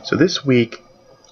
So this week,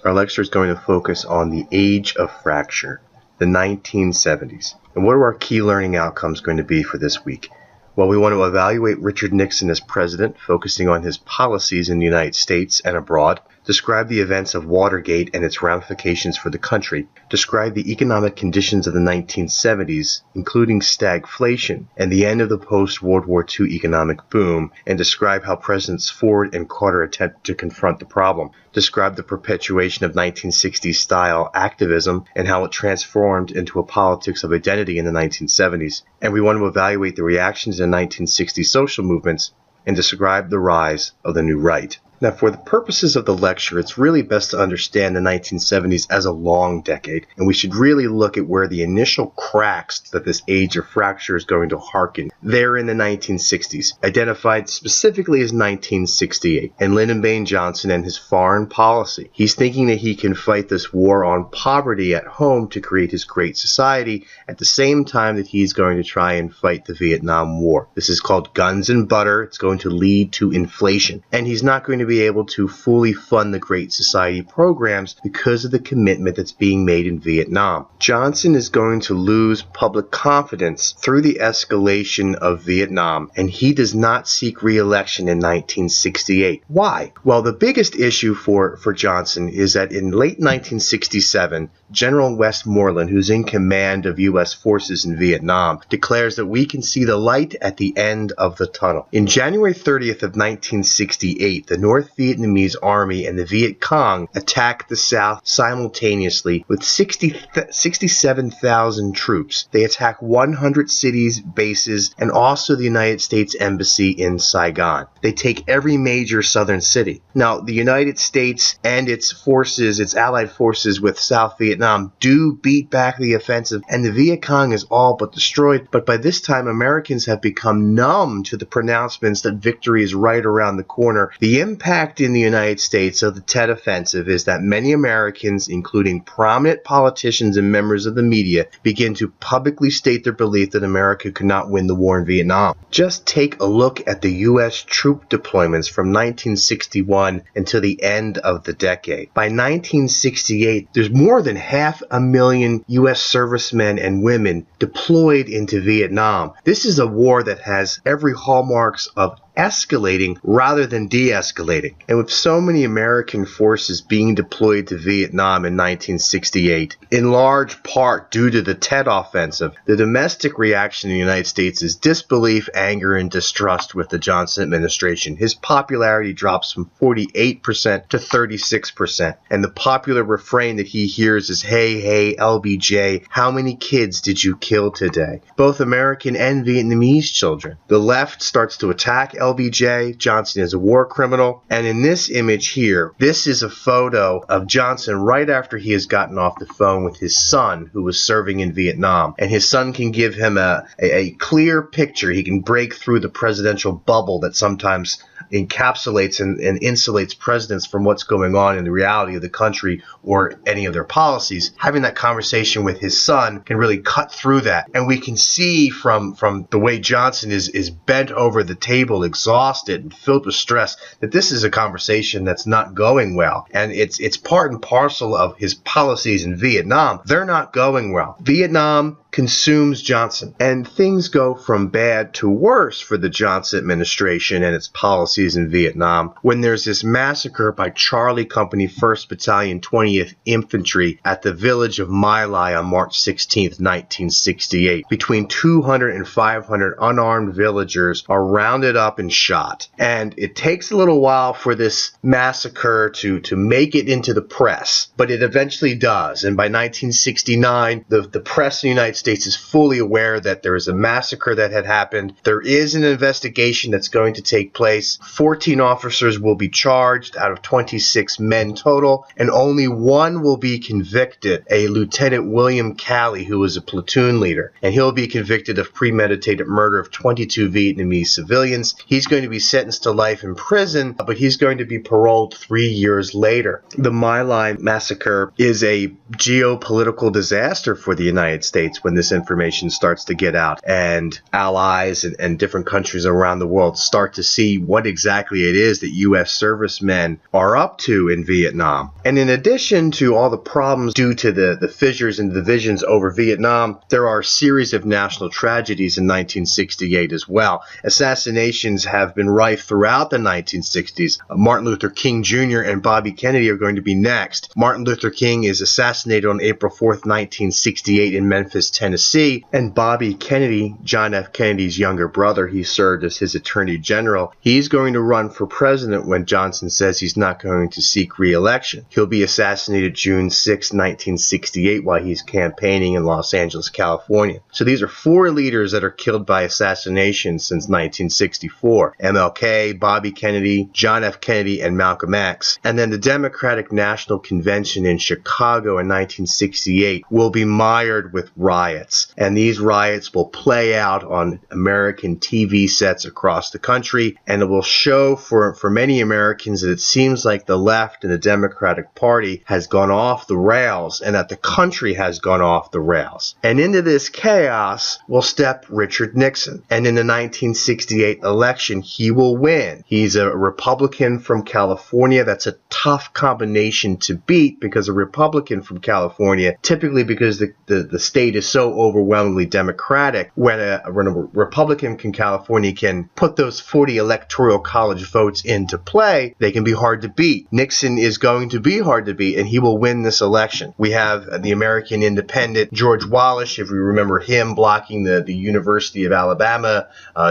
our lecture is going to focus on the age of fracture, the 1970s. And what are our key learning outcomes going to be for this week? Well, we want to evaluate Richard Nixon as president, focusing on his policies in the United States and abroad, describe the events of Watergate and its ramifications for the country, describe the economic conditions of the 1970s, including stagflation and the end of the post-World War II economic boom, and describe how Presidents Ford and Carter attempted to confront the problem, describe the perpetuation of 1960s-style activism and how it transformed into a politics of identity in the 1970s, and we want to evaluate the reactions to the 1960s social movements and describe the rise of the new right. Now, for the purposes of the lecture, it's really best to understand the 1970s as a long decade, and we should really look at where the initial cracks that this age of fracture is going to harken. They're in the 1960s, identified specifically as 1968, and Lyndon Baines Johnson and his foreign policy. He's thinking that he can fight this war on poverty at home to create his great society at the same time that he's going to try and fight the Vietnam War. This is called guns and butter. It's going to lead to inflation, and he's not going to be able to fully fund the Great Society programs because of the commitment that's being made in Vietnam. Johnson is going to lose public confidence through the escalation of Vietnam, and he does not seek re-election in 1968. Why? Well, the biggest issue for Johnson is that in late 1967, General Westmoreland, who's in command of U.S. forces in Vietnam, declares that we can see the light at the end of the tunnel. In January 30th of 1968, the North Vietnamese Army and the Viet Cong attacked the South simultaneously with 67,000 troops. They attack 100 cities, bases, and also the United States Embassy in Saigon. They take every major southern city. Now, the United States and its forces, its allied forces with South Vietnam, do beat back the offensive, and the Viet Cong is all but destroyed. But by this time, Americans have become numb to the pronouncements that victory is right around the corner. The impact in the United States of the Tet Offensive is that many Americans, including prominent politicians and members of the media, begin to publicly state their belief that America could not win the war in Vietnam. Just take a look at the U.S. troop deployments from 1961 until the end of the decade. By 1968, there's more than 500,000 U.S. servicemen and women deployed into Vietnam. This is a war that has every hallmarks of escalating rather than de-escalating. And with so many American forces being deployed to Vietnam in 1968, in large part due to the Tet Offensive, the domestic reaction in the United States is disbelief, anger, and distrust with the Johnson administration. His popularity drops from 48% to 36%, and the popular refrain that he hears is, "Hey, hey, LBJ, how many kids did you kill today?" Both American and Vietnamese children. The left starts to attack LBJ. Johnson is a war criminal. And in this image here, this is a photo of Johnson right after he has gotten off the phone with his son who was serving in Vietnam. And his son can give him a clear picture. He can break through the presidential bubble that sometimes encapsulates and insulates presidents from what's going on in the reality of the country or any of their policies. Having that conversation with his son can really cut through that. And we can see from the way Johnson is bent over the table, exhausted and filled with stress, that this is a conversation that's not going well. And it's part and parcel of his policies in Vietnam. They're not going well. Vietnam consumes Johnson, and things go from bad to worse for the Johnson administration and its policies in Vietnam when there's this massacre by Charlie Company 1st Battalion 20th Infantry at the village of My Lai on March 16, 1968. Between 200 and 500 unarmed villagers are rounded up and shot, and it takes a little while for this massacre to make it into the press, but it eventually does. And by 1969, the press in the United States is fully aware that there is a massacre that had happened. There is an investigation that's going to take place. 14 officers will be charged out of 26 men total, and only one will be convicted, a Lieutenant William Calley, who was a platoon leader, and he'll be convicted of premeditated murder of 22 Vietnamese civilians. He's going to be sentenced to life in prison, but he's going to be paroled 3 years later. The My Lai massacre is a geopolitical disaster for the United States. when this information starts to get out, and allies and different countries around the world start to see what exactly it is that U.S. servicemen are up to in Vietnam. And in addition to all the problems due to the fissures and divisions over Vietnam, there are a series of national tragedies in 1968 as well. Assassinations have been rife throughout the 1960s. Martin Luther King Jr. and Bobby Kennedy are going to be next. Martin Luther King is assassinated on April 4th, 1968 in Memphis, Tennessee, and Bobby Kennedy, John F. Kennedy's younger brother, he served as his attorney general. He's going to run for president when Johnson says he's not going to seek re-election. He'll be assassinated June 6, 1968, while he's campaigning in Los Angeles, California. So these are 4 leaders that are killed by assassination since 1964. MLK, Bobby Kennedy, John F. Kennedy, and Malcolm X. And then the Democratic National Convention in Chicago in 1968 will be mired with riots. And these riots will play out on American TV sets across the country, and it will show for many Americans that it seems like the left and the Democratic Party has gone off the rails, and that the country has gone off the rails. And into this chaos will step Richard Nixon. And in the 1968 election, he will win. He's a Republican from California. That's a tough combination to beat, because a Republican from California, typically because the state is so overwhelmingly Democratic, when a Republican from California can put those 40 electoral college votes into play, they can be hard to beat. Nixon is going to be hard to beat, and he will win this election. We have the American independent George Wallace, if we remember him, blocking the University of Alabama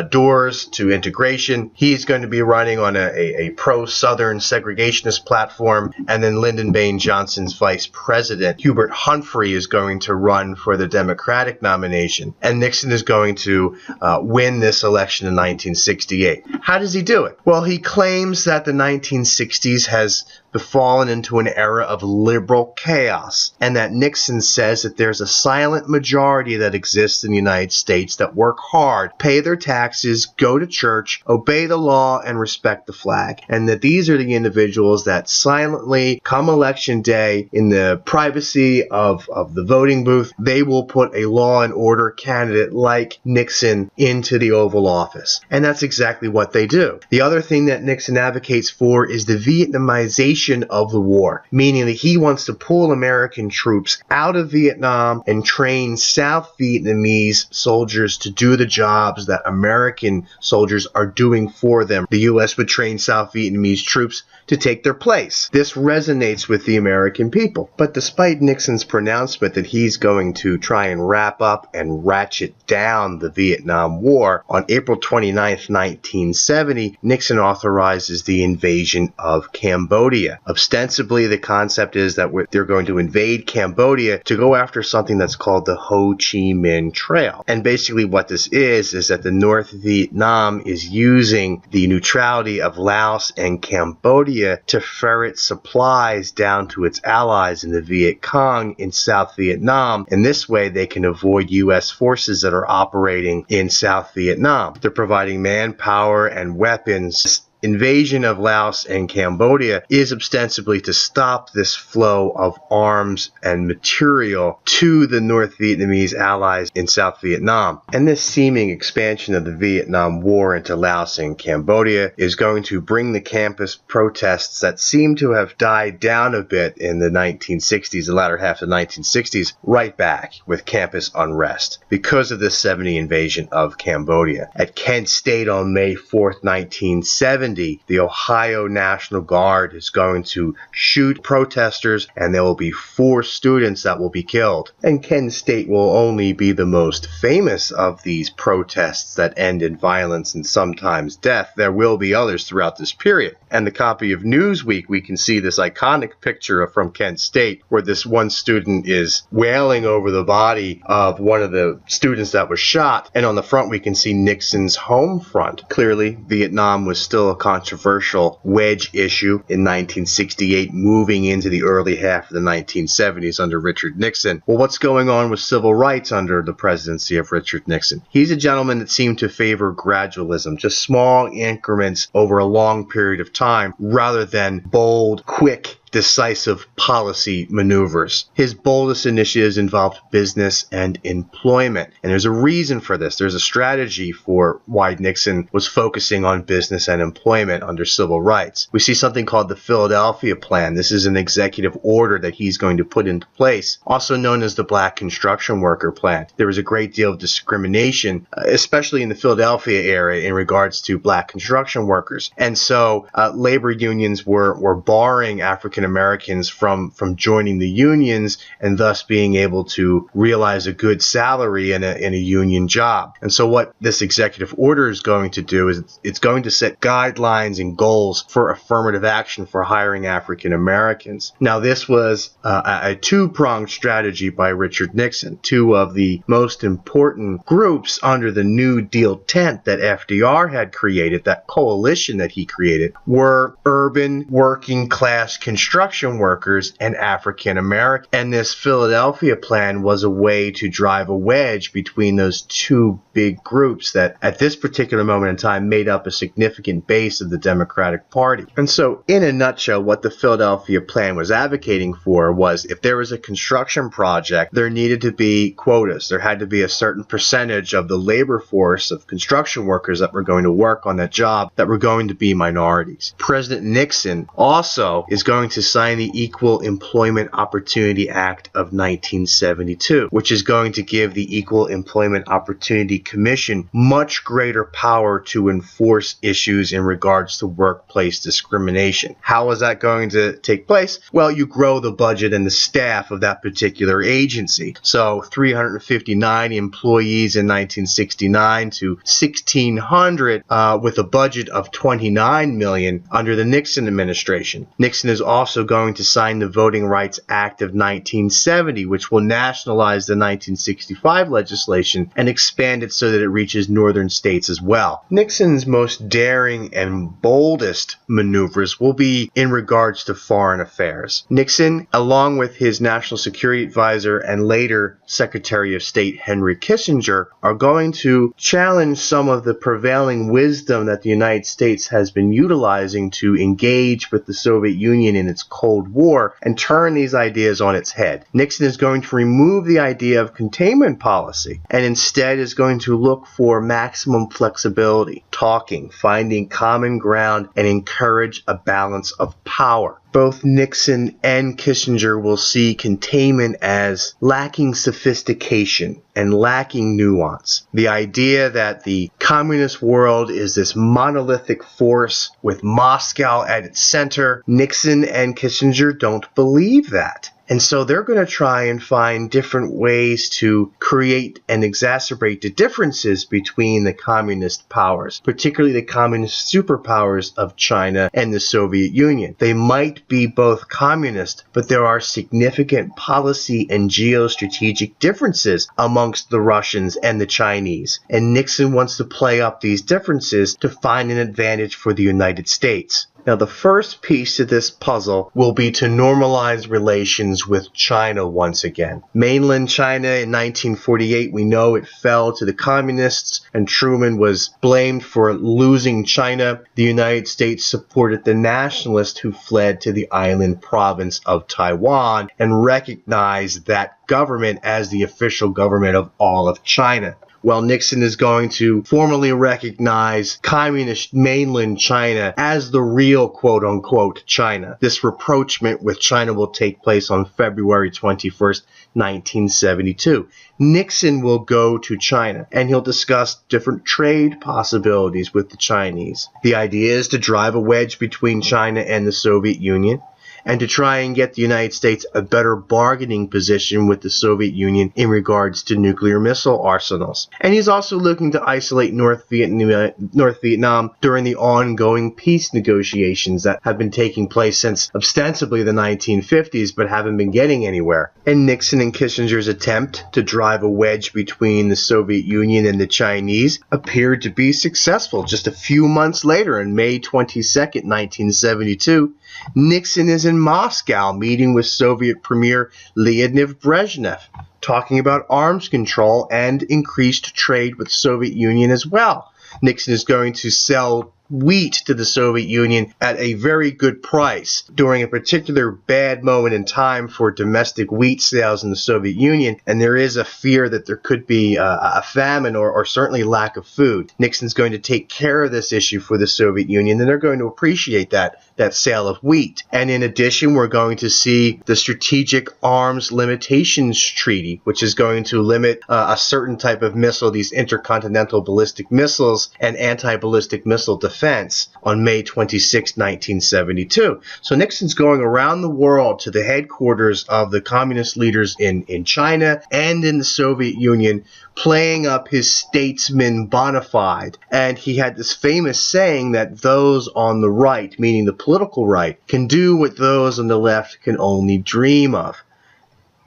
doors to integration. He's going to be running on a pro-Southern segregationist platform. And then Lyndon Baines Johnson's vice president, Hubert Humphrey, is going to run for the Democratic nomination. And Nixon is going to win this election in 1968. How does he do it? Well, he claims that the 1960s has fallen into an era of liberal chaos, and that Nixon says that there's a silent majority that exists in the United States that work hard, pay their taxes, go to church, obey the law, and respect the flag, and that these are the individuals that silently, come election day, in the privacy of the voting booth, they will put a law and order candidate like Nixon into the Oval Office. And that's exactly what they do. The other thing that Nixon advocates for is the Vietnamization of the war, meaning that he wants to pull American troops out of Vietnam and train South Vietnamese soldiers to do the jobs that American soldiers are doing for them. The U.S. would train South Vietnamese troops to take their place. This resonates with the American people. But despite Nixon's pronouncement that he's going to try and wrap up and ratchet down the Vietnam War, on April 29, 1970, Nixon authorizes the invasion of Cambodia. Ostensibly, the concept is that they're going to invade Cambodia to go after something that's called the Ho Chi Minh Trail. And basically what this is that the North Vietnam is using the neutrality of Laos and Cambodia to ferret supplies down to its allies in the Viet Cong in South Vietnam. And this way they can avoid U.S. forces that are operating in South Vietnam. They're providing manpower and weapons. Invasion of Laos and Cambodia is ostensibly to stop this flow of arms and material to the North Vietnamese allies in South Vietnam. And this seeming expansion of the Vietnam War into Laos and Cambodia is going to bring the campus protests that seem to have died down a bit in the 1960s, the latter half of the 1960s, right back with campus unrest because of the 70 invasion of Cambodia. At Kent State on May 4th, 1970, the Ohio National Guard is going to shoot protesters, and there will be 4 students that will be killed. And Kent State will only be the most famous of these protests that end in violence and sometimes death. There will be others throughout this period. And the copy of Newsweek, we can see this iconic picture from Kent State where this one student is wailing over the body of one of the students that was shot. And on the front, we can see Nixon's home front. Clearly, Vietnam was still a controversial wedge issue in 1968, moving into the early half of the 1970s under Richard Nixon. Well, what's going on with civil rights under the presidency of Richard Nixon? He's a gentleman that seemed to favor gradualism, just small increments over a long period of time, rather than bold, quick decisive policy maneuvers. His boldest initiatives involved business and employment. And there's a reason for this. There's a strategy for why Nixon was focusing on business and employment under civil rights. We see something called the Philadelphia Plan. This is an executive order that he's going to put into place, also known as the Black Construction Worker Plan. There was a great deal of discrimination, especially in the Philadelphia area, in regards to black construction workers. And so labor unions were barring African Americans from joining the unions and thus being able to realize a good salary in a union job. And so what this executive order is going to do is it's going to set guidelines and goals for affirmative action for hiring African Americans. Now, this was a two-pronged strategy by Richard Nixon. Two of the most important groups under the New Deal tent that FDR had created, that coalition that he created, were urban working class construction workers and African Americans. And this Philadelphia Plan was a way to drive a wedge between those two big groups that at this particular moment in time made up a significant base of the Democratic Party. And so in a nutshell, what the Philadelphia Plan was advocating for was if there was a construction project, there needed to be quotas. There had to be a certain percentage of the labor force of construction workers that were going to work on that job that were going to be minorities. President Nixon also is going to sign the Equal Employment Opportunity Act of 1972, which is going to give the Equal Employment Opportunity Commission much greater power to enforce issues in regards to workplace discrimination. How is that going to take place? Well, you grow the budget and the staff of that particular agency. So 359 employees in 1969 to 1,600 with a budget of $29 million under the Nixon administration. Nixon is also going to sign the Voting Rights Act of 1970, which will nationalize the 1965 legislation and expand it so that it reaches northern states as well. Nixon's most daring and boldest maneuvers will be in regards to foreign affairs. Nixon, along with his national security advisor and later Secretary of State Henry Kissinger, are going to challenge some of the prevailing wisdom that the United States has been utilizing to engage with the Soviet Union in its Cold War and turn these ideas on its head. Nixon is going to remove the idea of containment policy and instead is going to look for maximum flexibility, talking, finding common ground, and encourage a balance of power. Both Nixon and Kissinger will see containment as lacking sophistication and lacking nuance. The idea that the communist world is this monolithic force with Moscow at its center, Nixon and Kissinger don't believe that. And so they're going to try and find different ways to create and exacerbate the differences between the communist powers, particularly the communist superpowers of China and the Soviet Union. They might be both communist, but there are significant policy and geostrategic differences amongst the Russians and the Chinese. And Nixon wants to play up these differences to find an advantage for the United States. Now, the first piece of this puzzle will be to normalize relations with China once again. Mainland China in 1948, we know it fell to the communists, and Truman was blamed for losing China. The United States supported the nationalists who fled to the island province of Taiwan and recognized that government as the official government of all of China. Well, Nixon is going to formally recognize communist mainland China as the real quote-unquote China. This rapprochement with China will take place on February 21st, 1972. Nixon will go to China and he'll discuss different trade possibilities with the Chinese. The idea is to drive a wedge between China and the Soviet Union, and to try and get the United States a better bargaining position with the Soviet Union in regards to nuclear missile arsenals. And he's also looking to isolate North Vietnam during the ongoing peace negotiations that have been taking place since ostensibly the 1950s but haven't been getting anywhere. And Nixon and Kissinger's attempt to drive a wedge between the Soviet Union and the Chinese appeared to be successful. Just a few months later, on May 22nd, 1972, Nixon is in Moscow meeting with Soviet Premier Leonid Brezhnev, talking about arms control and increased trade with the Soviet Union as well. Nixon is going to sell wheat to the Soviet Union at a very good price during a particular bad moment in time for domestic wheat sales in the Soviet Union, and there is a fear that there could be a famine or certainly lack of food. Nixon's going to take care of this issue for the Soviet Union, and they're going to appreciate that sale of wheat. And in addition, we're going to see the Strategic Arms Limitations Treaty, which is going to limit a certain type of missile, these intercontinental ballistic missiles and anti-ballistic missile defense, on May 26, 1972. So Nixon's going around the world to the headquarters of the communist leaders in China and in the Soviet Union, playing up his statesman bona fide. And he had this famous saying that those on the right, meaning the political right, can do what those on the left can only dream of.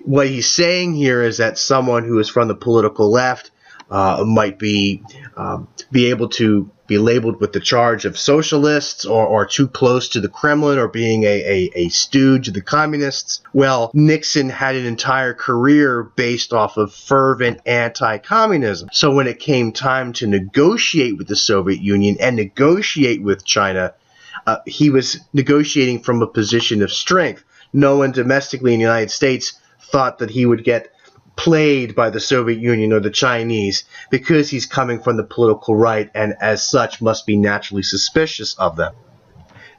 What he's saying here is that someone who is from the political left might be able to be labeled with the charge of socialists or too close to the Kremlin or being a stooge of the communists. Well, Nixon had an entire career based off of fervent anti-communism. So when it came time to negotiate with the Soviet Union and negotiate with China, he was negotiating from a position of strength. No one domestically in the United States thought that he would get played by the Soviet Union or the Chinese because he's coming from the political right and as such must be naturally suspicious of them.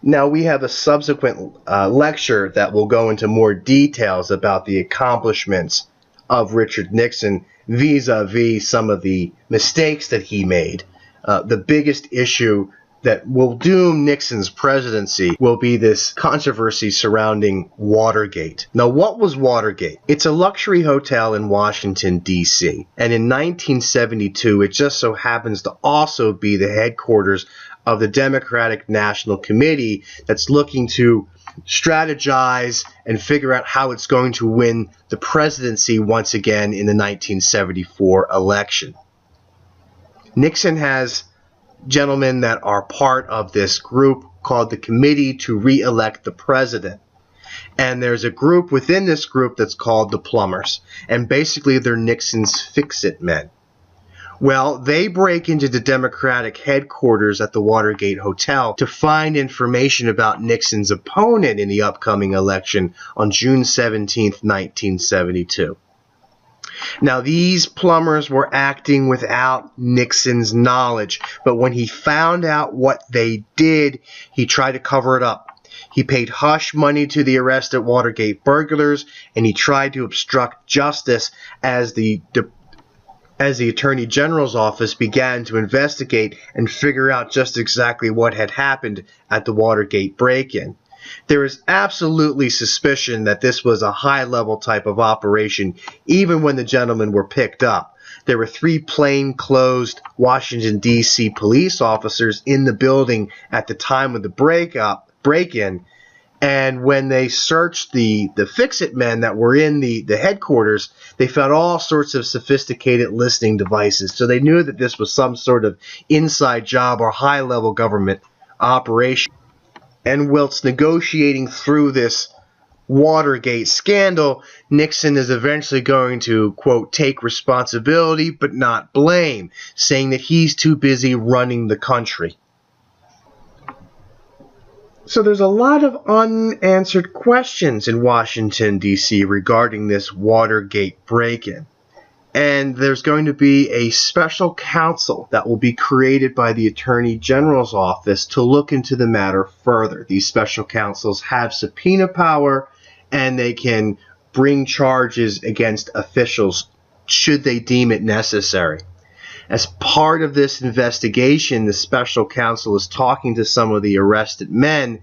Now we have a subsequent lecture that will go into more details about the accomplishments of Richard Nixon vis-a-vis some of the mistakes that he made. The biggest issue that will doom Nixon's presidency will be this controversy surrounding Watergate. Now, what was Watergate? It's a luxury hotel in Washington, D.C., and in 1972, it just so happens to also be the headquarters of the Democratic National Committee that's looking to strategize and figure out how it's going to win the presidency once again in the 1974 election. Nixon has gentlemen that are part of this group called the Committee to Re-elect the President. And there's a group within this group that's called the Plumbers. And basically they're Nixon's fix-it men. Well, they break into the Democratic headquarters at the Watergate Hotel to find information about Nixon's opponent in the upcoming election on June 17, 1972. Now, these plumbers were acting without Nixon's knowledge, but when he found out what they did, he tried to cover it up. He paid hush money to the arrested Watergate burglars, and he tried to obstruct justice as the Attorney General's office began to investigate and figure out just exactly what had happened at the Watergate break-in. There is absolutely suspicion that this was a high-level type of operation, even when the gentlemen were picked up. There were 3 plainclothes Washington, D.C. police officers in the building at the time of the break-in, and when they searched the fix-it men that were in the headquarters, they found all sorts of sophisticated listening devices. So they knew that this was some sort of inside job or high-level government operation. And whilst negotiating through this Watergate scandal, Nixon is eventually going to, quote, take responsibility but not blame, saying that he's too busy running the country. So there's a lot of unanswered questions in Washington, D.C. regarding this Watergate break-in. And there's going to be a special counsel that will be created by the Attorney General's office to look into the matter further. These special counsels have subpoena power, and they can bring charges against officials should they deem it necessary. As part of this investigation, the special counsel is talking to some of the arrested men,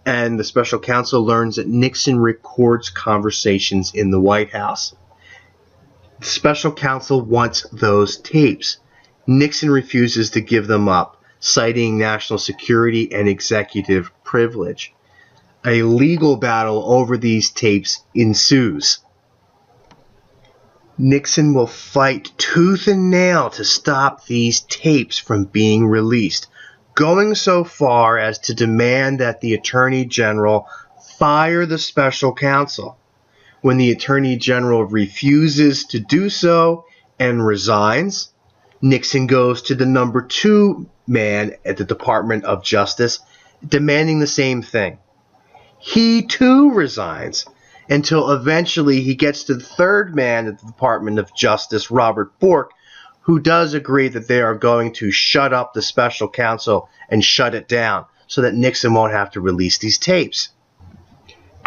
and the special counsel learns that Nixon records conversations in the White House. The special counsel wants those tapes. Nixon refuses to give them up, citing national security and executive privilege. A legal battle over these tapes ensues. Nixon will fight tooth and nail to stop these tapes from being released, going so far as to demand that the Attorney General fire the special counsel. When the Attorney General refuses to do so and resigns, Nixon goes to the number 2 man at the Department of Justice, demanding the same thing. He too resigns until eventually he gets to the 3rd man at the Department of Justice, Robert Bork, who does agree that they are going to shut up the special counsel and shut it down so that Nixon won't have to release these tapes.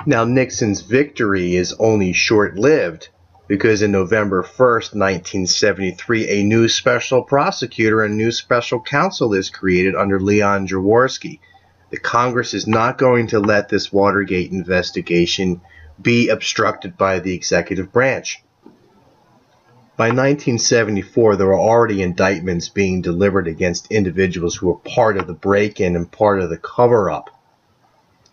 Now, Nixon's victory is only short-lived, because in November 1st, 1973, a new special prosecutor and new special counsel is created under Leon Jaworski. The Congress is not going to let this Watergate investigation be obstructed by the executive branch. By 1974, there were already indictments being delivered against individuals who were part of the break-in and part of the cover-up.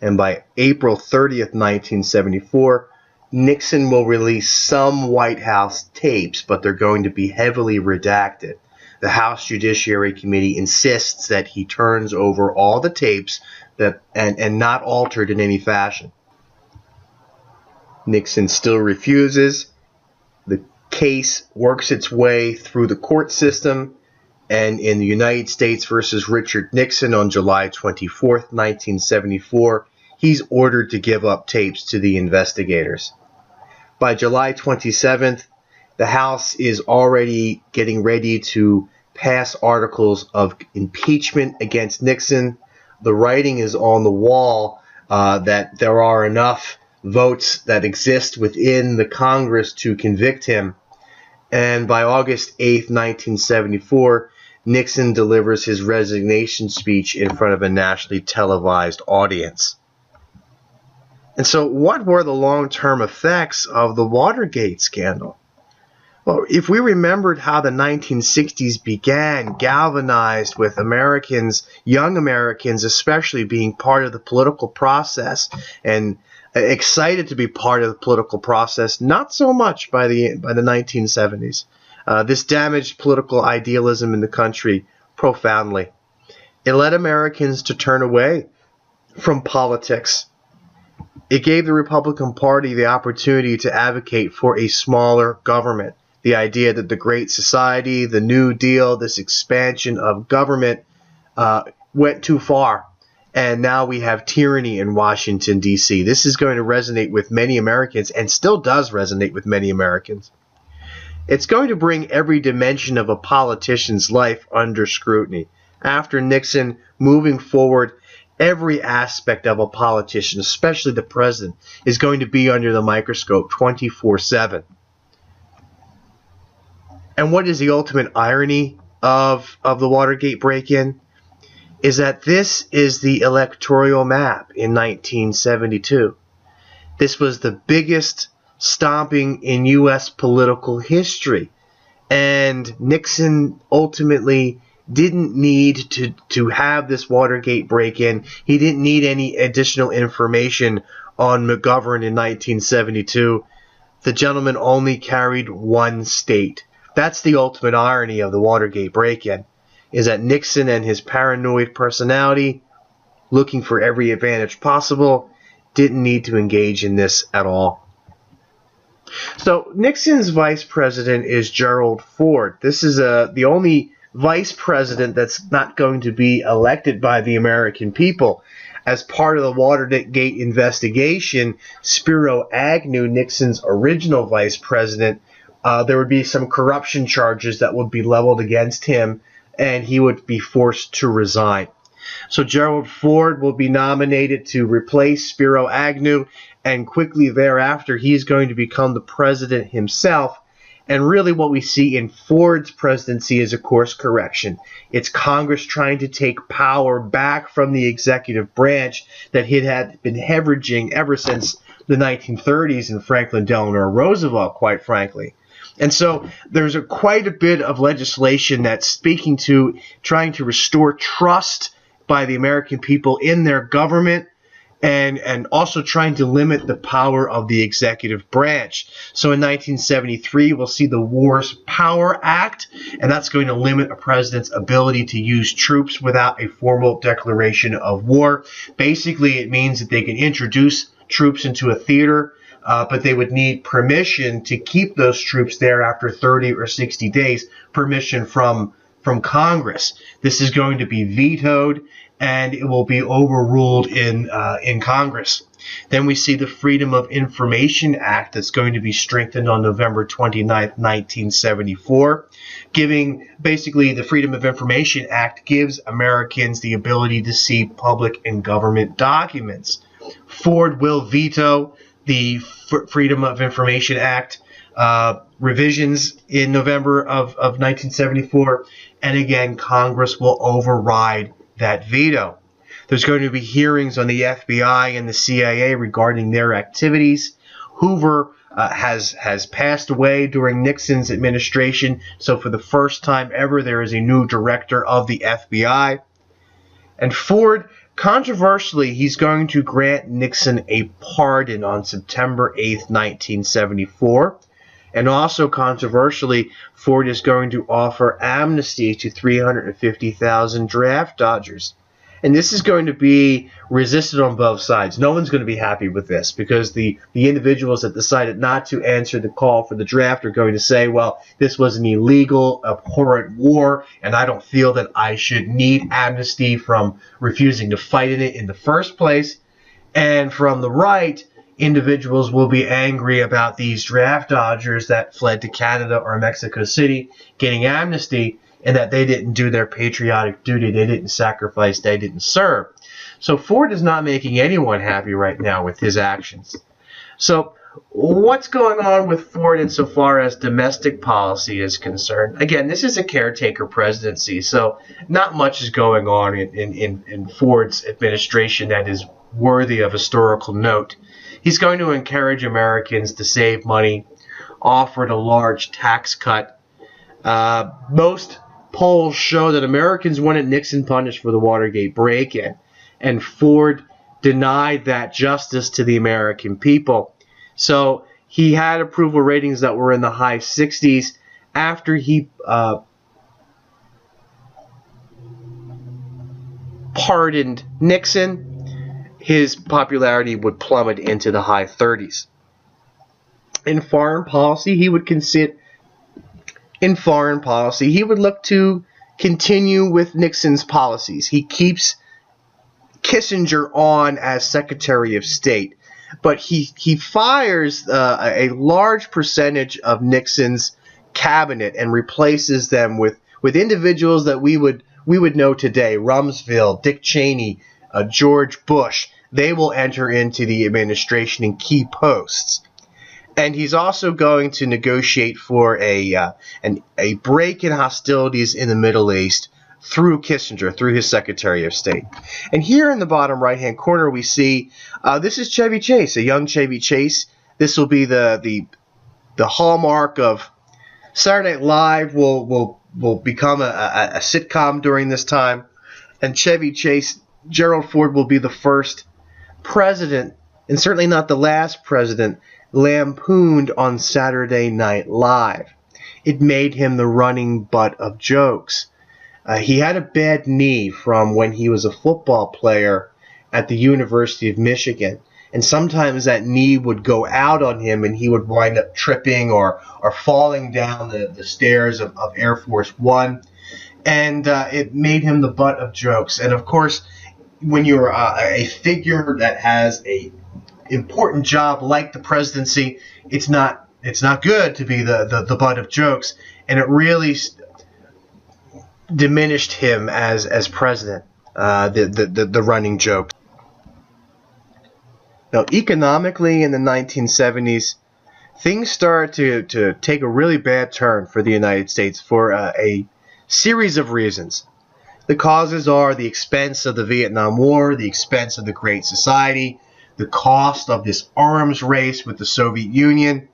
And by April 30th, 1974, Nixon will release some White House tapes, but they're going to be heavily redacted. The House Judiciary Committee insists that he turns over all the tapes and not altered in any fashion. Nixon still refuses. The case works its way through the court system, and in the United States versus Richard Nixon on July 24th, 1974, he's ordered to give up tapes to the investigators. By July 27th, the House is already getting ready to pass articles of impeachment against Nixon. The writing is on the wall that there are enough votes that exist within the Congress to convict him. And by August 8th, 1974, Nixon delivers his resignation speech in front of a nationally televised audience. And so what were the long-term effects of the Watergate scandal? Well, if we remembered how the 1960s began, galvanized with Americans, young Americans especially, being part of the political process and excited to be part of the political process, not so much by the 1970s. This damaged political idealism in the country profoundly. It led Americans to turn away from politics. It gave the Republican Party the opportunity to advocate for a smaller government. The idea that the Great Society, the New Deal, this expansion of government went too far. And now we have tyranny in Washington, D.C. This is going to resonate with many Americans, and still does resonate with many Americans. It's going to bring every dimension of a politician's life under scrutiny. After Nixon, moving forward, every aspect of a politician, especially the president, is going to be under the microscope 24/7. And what is the ultimate irony of the Watergate break-in? Is that this is the electoral map in 1972. This was the biggest stomping in U.S. political history. And Nixon ultimately didn't need to have this Watergate break-in. He didn't need any additional information on McGovern in 1972. The gentleman only carried one state. That's the ultimate irony of the Watergate break-in, is that Nixon and his paranoid personality, looking for every advantage possible, didn't need to engage in this at all. So Nixon's vice president is Gerald Ford. This is the only vice president that's not going to be elected by the American people. As part of the Watergate investigation, Spiro Agnew, Nixon's original vice president, there would be some corruption charges that would be leveled against him, and he would be forced to resign. So Gerald Ford will be nominated to replace Spiro Agnew, and quickly thereafter he's going to become the president himself. And really what we see in Ford's presidency is a course correction. It's Congress trying to take power back from the executive branch that it had been hemorrhaging ever since the 1930s and Franklin Delano Roosevelt, quite frankly. And so there's quite a bit of legislation that's speaking to trying to restore trust by the American people in their government, and also trying to limit the power of the executive branch. So in 1973, we'll see the Wars Power Act, and that's going to limit a president's ability to use troops without a formal declaration of war. Basically, it means that they can introduce troops into a theater but they would need permission to keep those troops there after 30 or 60 days, permission from Congress. This is going to be vetoed, and it will be overruled in Congress. Then we see the Freedom of Information Act that's going to be strengthened on November 29th, 1974, giving basically the Freedom of Information Act gives Americans the ability to see public and government documents. Ford will veto the Freedom of Information Act revisions in November of 1974, and again, Congress will override that veto. There's going to be hearings on the FBI and the CIA regarding their activities. Hoover has passed away during Nixon's administration, so for the first time ever, there is a new director of the FBI. And Ford, controversially, he's going to grant Nixon a pardon on September 8th, 1974. And also controversially, Ford is going to offer amnesty to 350,000 draft dodgers. And this is going to be resisted on both sides. No one's going to be happy with this because the individuals that decided not to answer the call for the draft are going to say, well, this was an illegal, abhorrent war, and I don't feel that I should need amnesty from refusing to fight in it in the first place. And from the right, individuals will be angry about these draft dodgers that fled to Canada or Mexico City getting amnesty, and that they didn't do their patriotic duty, they didn't sacrifice, they didn't serve. So Ford is not making anyone happy right now with his actions. So what's going on with Ford insofar as domestic policy is concerned? Again, this is a caretaker presidency, so not much is going on in Ford's administration that is worthy of historical note. He's going to encourage Americans to save money, offered a large tax cut. Most polls show that Americans wanted Nixon punished for the Watergate break-in, and Ford denied that justice to the American people. So he had approval ratings that were in the high 60s. After he pardoned Nixon, his popularity would plummet into the high 30s. In foreign policy, he would look to continue with Nixon's policies. He keeps Kissinger on as Secretary of State, but he fires a large percentage of Nixon's cabinet and replaces them with individuals that we would know today: Rumsfeld, Dick Cheney, George Bush. They will enter into the administration in key posts. And he's also going to negotiate for a break in hostilities in the Middle East through Kissinger, through his Secretary of State. And here in the bottom right-hand corner, we see this is Chevy Chase, a young Chevy Chase. This will be the hallmark of Saturday Night Live. Will become a sitcom during this time, and Chevy Chase, Gerald Ford, will be the first president, and certainly not the last president, lampooned on Saturday Night Live. It made him the running butt of jokes. He had a bad knee from when he was a football player at the University of Michigan, and sometimes that knee would go out on him and he would wind up tripping or falling down the stairs of Air Force One, and it made him the butt of jokes. And of course, when you're a figure that has a important job like the presidency, it's not good to be the butt of jokes, and it really diminished him as president, the running jokes. Now, economically in the 1970s, things started to take a really bad turn for the United States for a series of reasons. The causes are the expense of the Vietnam War, the expense of the Great Society, the cost of this arms race with the Soviet Union,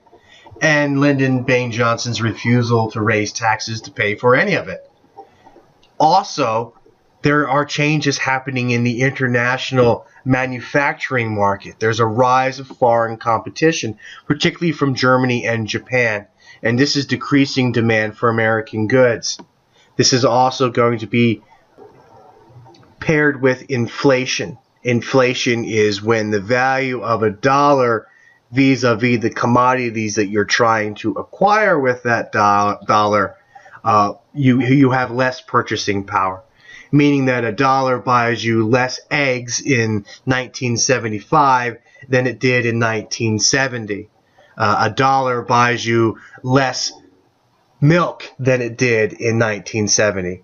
and Lyndon Baines Johnson's refusal to raise taxes to pay for any of it. Also, there are changes happening in the international manufacturing market. There's a rise of foreign competition, particularly from Germany and Japan, and this is decreasing demand for American goods. This is also going to be paired with inflation. Inflation is when the value of a dollar vis-a-vis the commodities that you're trying to acquire with that dollar, you have less purchasing power. Meaning that a dollar buys you less eggs in 1975 than it did in 1970. A dollar buys you less milk than it did in 1970.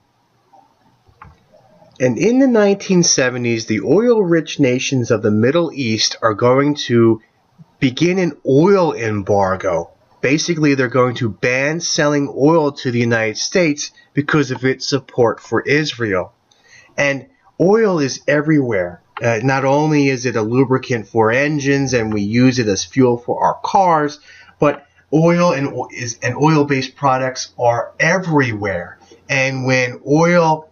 And in the 1970s, the oil-rich nations of the Middle East are going to begin an oil embargo. Basically, they're going to ban selling oil to the United States because of its support for Israel. And oil is everywhere. Not only is it a lubricant for engines and we use it as fuel for our cars, but oil and oil-based products are everywhere. And when oil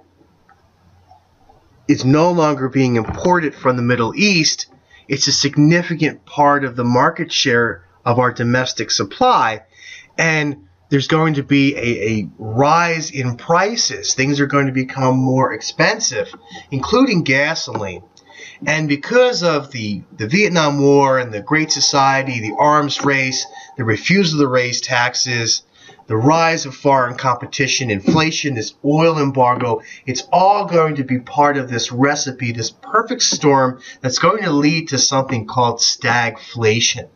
is no longer being imported from the Middle East, it's a significant part of the market share of our domestic supply. And there's going to be a rise in prices. Things are going to become more expensive, including gasoline. And because of the Vietnam War and the Great Society, the arms race, the refusal to raise taxes, the rise of foreign competition, inflation, this oil embargo, it's all going to be part of this recipe, this perfect storm that's going to lead to something called stagflation.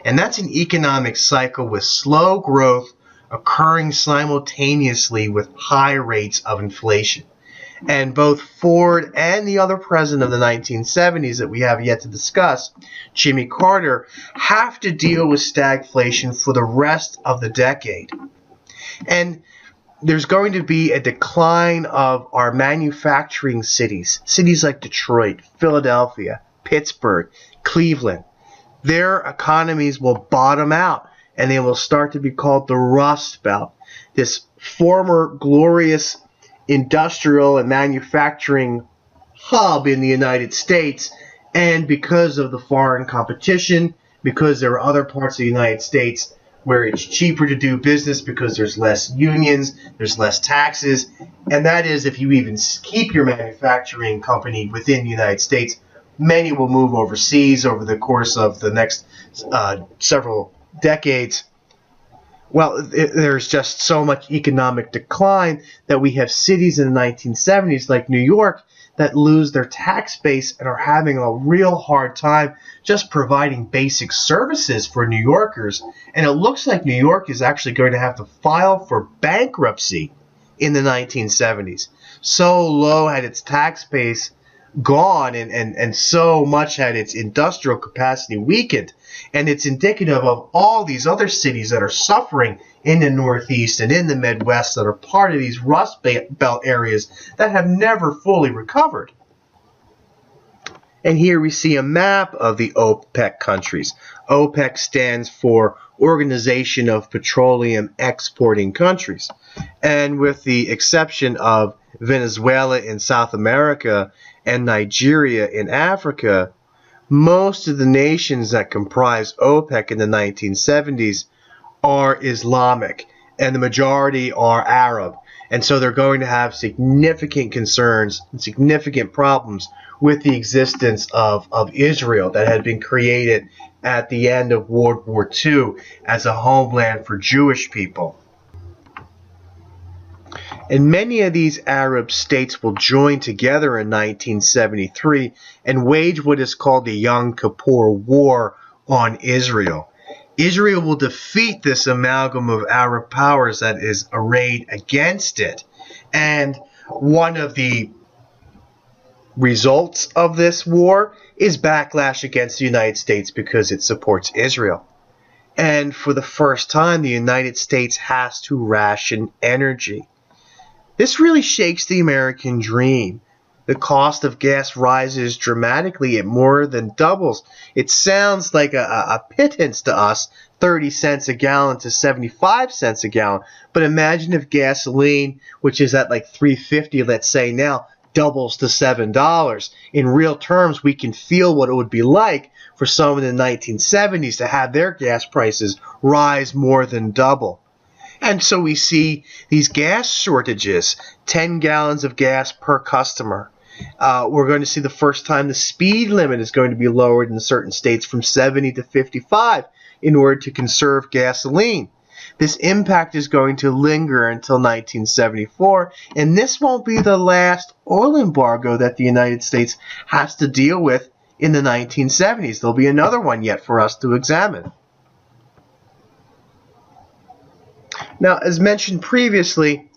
And that's an economic cycle with slow growth occurring simultaneously with high rates of inflation. And both Ford and the other president of the 1970s that we have yet to discuss, Jimmy Carter, have to deal with stagflation for the rest of the decade. And there's going to be a decline of our manufacturing cities, cities like Detroit, Philadelphia, Pittsburgh, Cleveland. Their economies will bottom out, and they will start to be called the Rust Belt, this former glorious industrial and manufacturing hub in the United States. And because of the foreign competition, because there are other parts of the United States where it's cheaper to do business because there's less unions, there's less taxes, and that is if you even keep your manufacturing company within the United States, many will move overseas over the course of the next several decades. Well, there's just so much economic decline that we have cities in the 1970s like New York that lose their tax base and are having a real hard time just providing basic services for New Yorkers. And it looks like New York is actually going to have to file for bankruptcy in the 1970s. So low had its tax base gone and so much had its industrial capacity weakened. And it's indicative of all these other cities that are suffering in the Northeast and in the Midwest that are part of these Rust Belt areas that have never fully recovered. And here we see a map of the OPEC countries. OPEC stands for Organization of Petroleum Exporting Countries. And with the exception of Venezuela in South America and Nigeria in Africa, most of the nations that comprise OPEC in the 1970s are Islamic, and the majority are Arab. And so they're going to have significant concerns and significant problems with the existence of Israel that had been created at the end of World War II as a homeland for Jewish people. And many of these Arab states will join together in 1973 and wage what is called the Yom Kippur War on Israel. Israel will defeat this amalgam of Arab powers that is arrayed against it. And one of the results of this war is backlash against the United States because it supports Israel. And for the first time, the United States has to ration energy. This really shakes the American dream. The cost of gas rises dramatically. It more than doubles. It sounds like a pittance to us, 30 cents a gallon to 75 cents a gallon. But imagine if gasoline, which is at like $3.50, let's say now, doubles to $7. In real terms, we can feel what it would be like for someone in the 1970s to have their gas prices rise more than double. And so we see these gas shortages, 10 gallons of gas per customer. We're going to see the first time the speed limit is going to be lowered in certain states from 70 to 55 in order to conserve gasoline. This impact is going to linger until 1974, and this won't be the last oil embargo that the United States has to deal with in the 1970s. There'll be another one yet for us to examine. Now, as mentioned previously,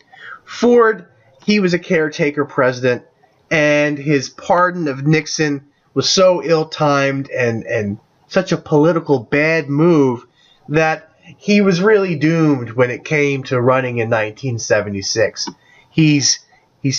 Ford, he was a caretaker president, and his pardon of Nixon was so ill-timed and such a political bad move that he was really doomed when it came to running in 1976. He's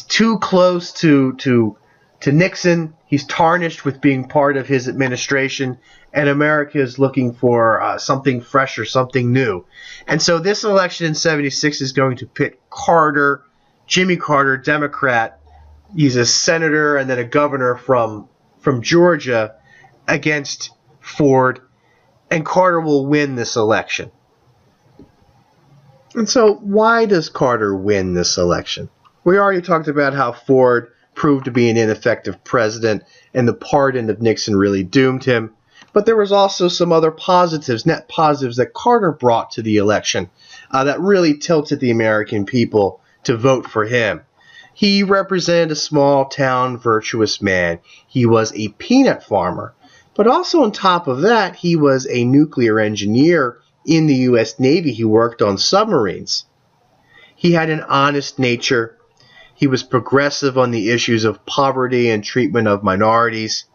too close to Nixon. He's tarnished with being part of his administration, and America is looking for something fresh or something new. And so this election in 76 is going to pit Carter, Jimmy Carter, Democrat. He's a senator and then a governor from Georgia, against Ford, and Carter will win this election. And so why does Carter win this election? We already talked about how Ford proved to be an ineffective president, and the pardon of Nixon really doomed him. But there was also some other positives, net positives, that Carter brought to the election that really tilted the American people to vote for him. He represented a small-town virtuous man. He was a peanut farmer. But also on top of that, he was a nuclear engineer in the U.S. Navy. He worked on submarines. He had an honest nature. He was progressive on the issues of poverty and treatment of minorities.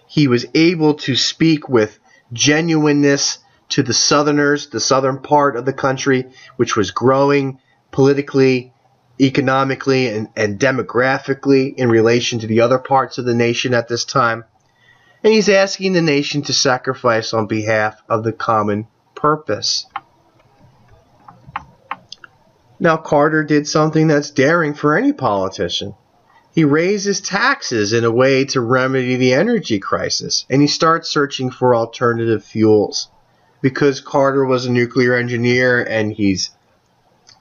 He was able to speak with genuineness to the Southerners, the southern part of the country, which was growing politically, economically, and demographically in relation to the other parts of the nation at this time. And he's asking the nation to sacrifice on behalf of the common purpose. Now, Carter did something that's daring for any politician. He raises taxes in a way to remedy the energy crisis, and he starts searching for alternative fuels. Because Carter was a nuclear engineer and he's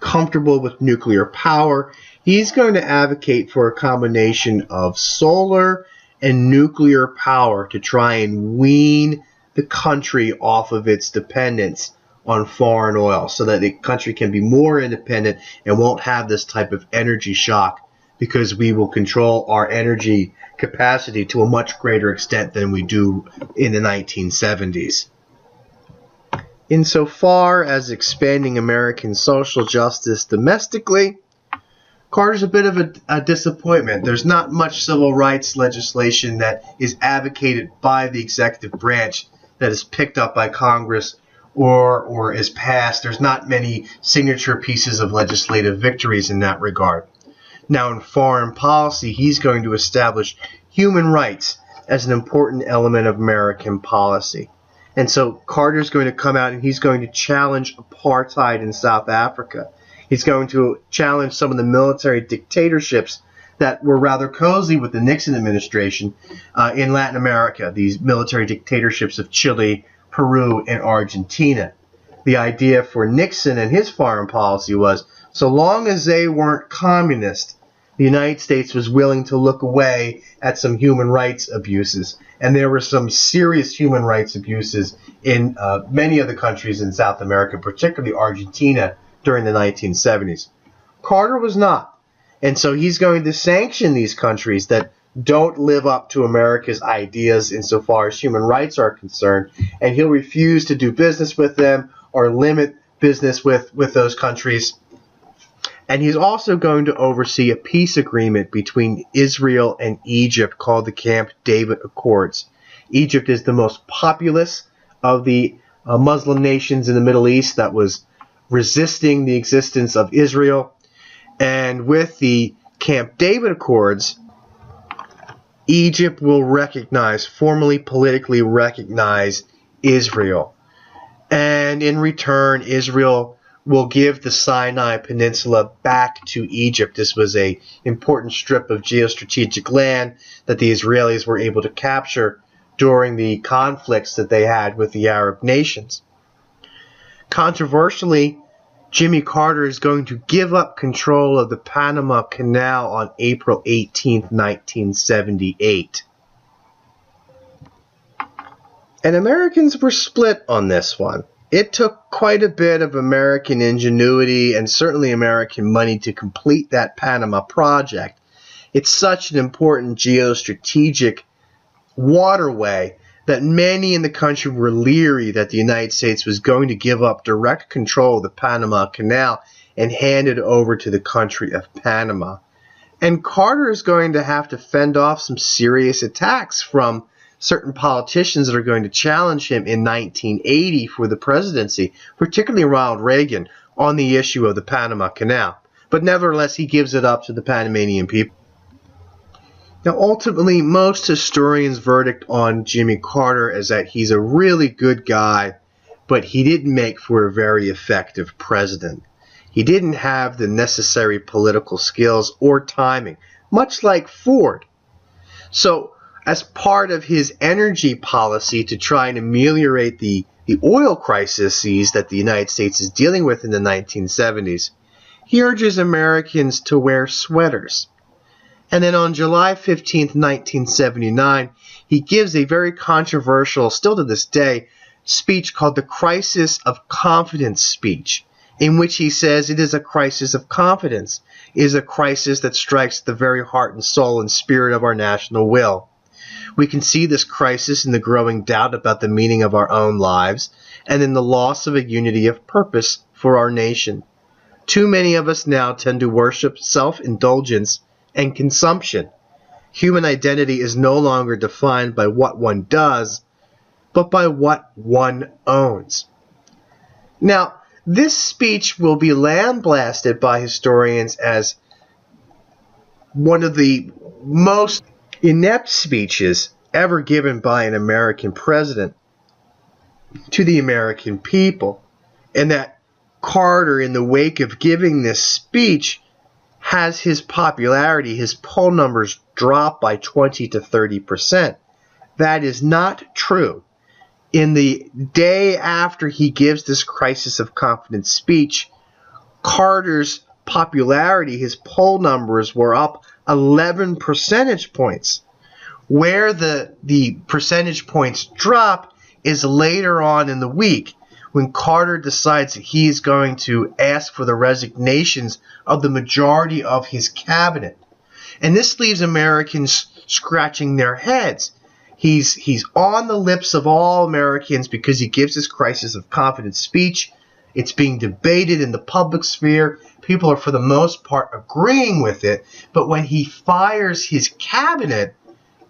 comfortable with nuclear power, he's going to advocate for a combination of solar and nuclear power to try and wean the country off of its dependence on foreign oil so that the country can be more independent and won't have this type of energy shock, because we will control our energy capacity to a much greater extent than we do in the 1970s. Insofar as expanding American social justice domestically, Carter's a bit of a disappointment. There's not much civil rights legislation that is advocated by the executive branch that is picked up by Congress or is passed. There's not many signature pieces of legislative victories in that regard. Now, in foreign policy, he's going to establish human rights as an important element of American policy. And so Carter's going to come out and he's going to challenge apartheid in South Africa. He's going to challenge some of the military dictatorships that were rather cozy with the Nixon administration in Latin America, these military dictatorships of Chile, Peru, and Argentina. The idea for Nixon and his foreign policy was, so long as they weren't communist, the United States was willing to look away at some human rights abuses. And there were some serious human rights abuses in many of the countries in South America, particularly Argentina, during the 1970s. Carter was not. And so he's going to sanction these countries that don't live up to America's ideas insofar as human rights are concerned, and he'll refuse to do business with them or limit business with those countries. And he's also going to oversee a peace agreement between Israel and Egypt called the Camp David Accords. Egypt is the most populous of the Muslim nations in the Middle East that was resisting the existence of Israel. And with the Camp David Accords, Egypt will formally politically recognize Israel. And in return, Israel will give the Sinai Peninsula back to Egypt. This was an important strip of geostrategic land that the Israelis were able to capture during the conflicts that they had with the Arab nations. Controversially, Jimmy Carter is going to give up control of the Panama Canal on April 18, 1978. And Americans were split on this one. It took quite a bit of American ingenuity and certainly American money to complete that Panama project. It's such an important geostrategic waterway that many in the country were leery that the United States was going to give up direct control of the Panama Canal and hand it over to the country of Panama. And Carter is going to have to fend off some serious attacks from certain politicians that are going to challenge him in 1980 for the presidency, particularly Ronald Reagan, on the issue of the Panama Canal. But nevertheless, he gives it up to the Panamanian people. Now, ultimately, most historians' verdict on Jimmy Carter is that he's a really good guy, but he didn't make for a very effective president. He didn't have the necessary political skills or timing, much like Ford. So, as part of his energy policy to try and ameliorate the oil crises that the United States is dealing with in the 1970s, he urges Americans to wear sweaters. And then on July 15, 1979, he gives a very controversial, still to this day, speech called the Crisis of Confidence speech, in which he says it is a crisis of confidence. It is a crisis that strikes the very heart and soul and spirit of our national will. We can see this crisis in the growing doubt about the meaning of our own lives and in the loss of a unity of purpose for our nation. Too many of us now tend to worship self-indulgence and consumption. Human identity is no longer defined by what one does, but by what one owns. Now, this speech will be lambasted by historians as one of the most inept speeches ever given by an American president to the American people, and that Carter, in the wake of giving this speech, has his popularity, his poll numbers drop by 20 to 30%. That is not true. In the day after he gives this crisis of confidence speech, Carter's popularity, his poll numbers were up 11 percentage points. Where the percentage points drop is later on in the week, when Carter decides that he is going to ask for the resignations of the majority of his cabinet. And this leaves Americans scratching their heads. He's on the lips of all Americans because he gives this crisis of confidence speech. It's being debated in the public sphere. People are, for the most part, agreeing with it. But when he fires his cabinet,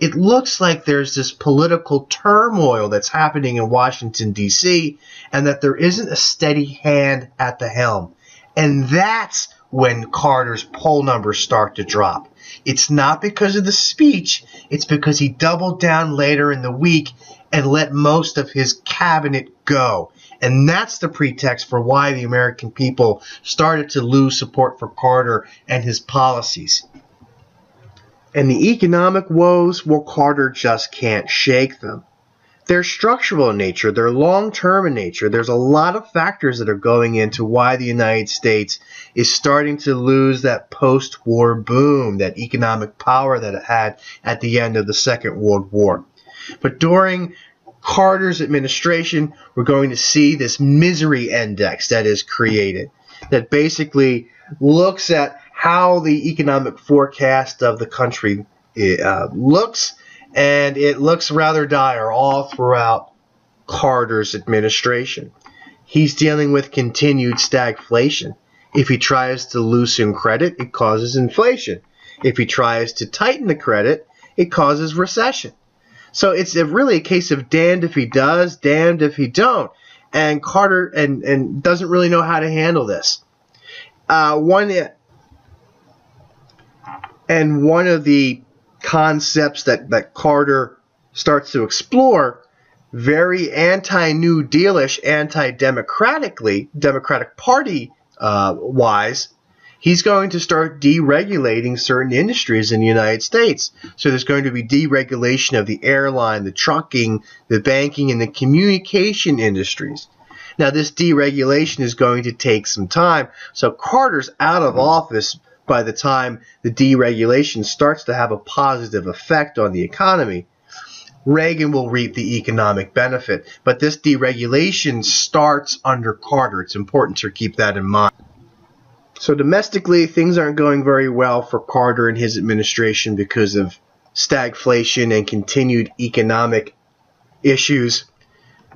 it looks like there's this political turmoil that's happening in Washington, D.C., and that there isn't a steady hand at the helm. And that's when Carter's poll numbers start to drop. It's not because of the speech. It's because he doubled down later in the week and let most of his cabinet go. And that's the pretext for why the American people started to lose support for Carter and his policies. And the economic woes, well, Carter just can't shake them. They're structural in nature. They're long-term in nature. There's a lot of factors that are going into why the United States is starting to lose that post-war boom, that economic power that it had at the end of the Second World War. But during Carter's administration, we're going to see this misery index that is created, that basically looks at how the economic forecast of the country looks, and it looks rather dire all throughout Carter's administration. He's dealing with continued stagflation. If he tries to loosen credit, it causes inflation. If he tries to tighten the credit, it causes recession. So it's really a case of damned if he does, damned if he don't. And Carter and doesn't really know how to handle this. One of the concepts that Carter starts to explore, very anti-New Dealish, Democratic Party wise, he's going to start deregulating certain industries in the United States. So there's going to be deregulation of the airline, the trucking, the banking, and the communication industries. Now, this deregulation is going to take some time, so Carter's out of office by the time the deregulation starts to have a positive effect on the economy. Reagan will reap the economic benefit, but this deregulation starts under Carter. It's important to keep that in mind. So domestically, things aren't going very well for Carter and his administration because of stagflation and continued economic issues.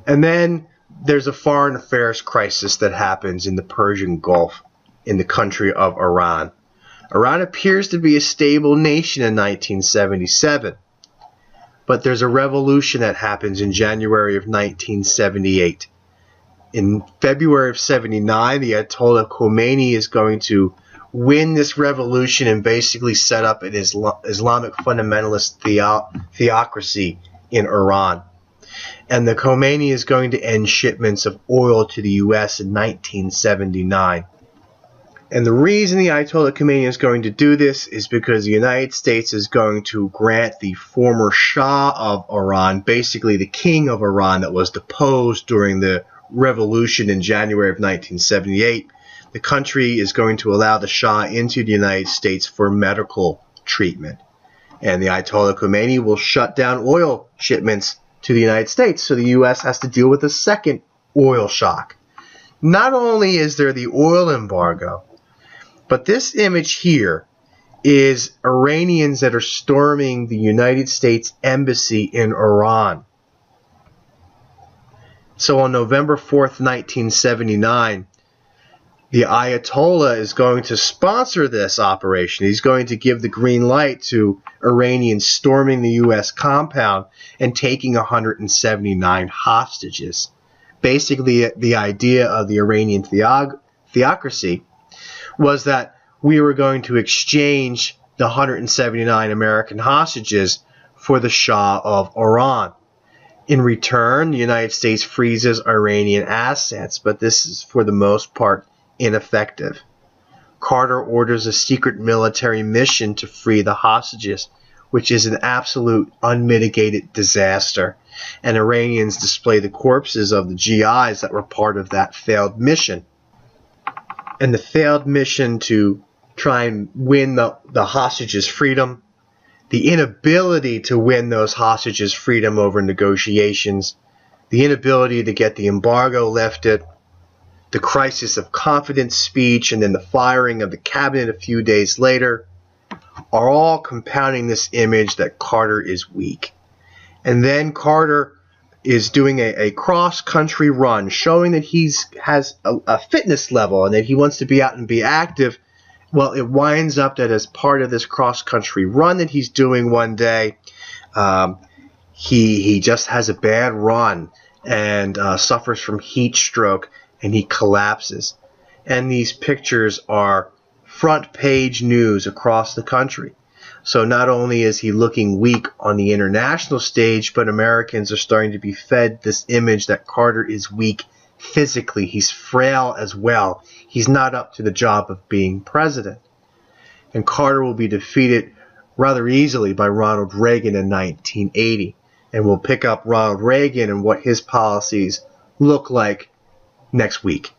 And then there's a foreign affairs crisis that happens in the Persian Gulf in the country of Iran. Iran appears to be a stable nation in 1977, but there's a revolution that happens in January of 1978. In February of 79, the Ayatollah Khomeini is going to win this revolution and basically set up an Islamic fundamentalist theocracy in Iran. And the Khomeini is going to end shipments of oil to the U.S. in 1979. And the reason the Ayatollah Khomeini is going to do this is because the United States is going to grant the former Shah of Iran, basically the king of Iran that was deposed during the revolution in January of 1978. The country is going to allow the Shah into the United States for medical treatment. And the Ayatollah Khomeini will shut down oil shipments to the United States, so the U.S. has to deal with a second oil shock. Not only is there the oil embargo, but this image here is Iranians that are storming the United States Embassy in Iran. So on November 4th, 1979, the Ayatollah is going to sponsor this operation. He's going to give the green light to Iranians storming the U.S. compound and taking 179 hostages. Basically, the idea of the Iranian theocracy was that we were going to exchange the 179 American hostages for the Shah of Iran. In return, the United States freezes Iranian assets, but this is for the most part ineffective. Carter orders a secret military mission to free the hostages, which is an absolute unmitigated disaster, and Iranians display the corpses of the GIs that were part of that failed mission. And the failed mission to try and win the hostages' freedom, the inability to win those hostages' freedom over negotiations, the inability to get the embargo lifted, the crisis of confidence speech, and then the firing of the cabinet a few days later, are all compounding this image that Carter is weak. And then Carter is doing a cross-country run, showing that he has a fitness level and that he wants to be out and be active. Well, it winds up that as part of this cross-country run that he's doing one day, he just has a bad run and suffers from heat stroke, and he collapses. And these pictures are front page news across the country. So not only is he looking weak on the international stage, but Americans are starting to be fed this image that Carter is weak physically. He's frail as well. He's not up to the job of being president. And Carter will be defeated rather easily by Ronald Reagan in 1980. And we'll pick up Ronald Reagan and what his policies look like next week.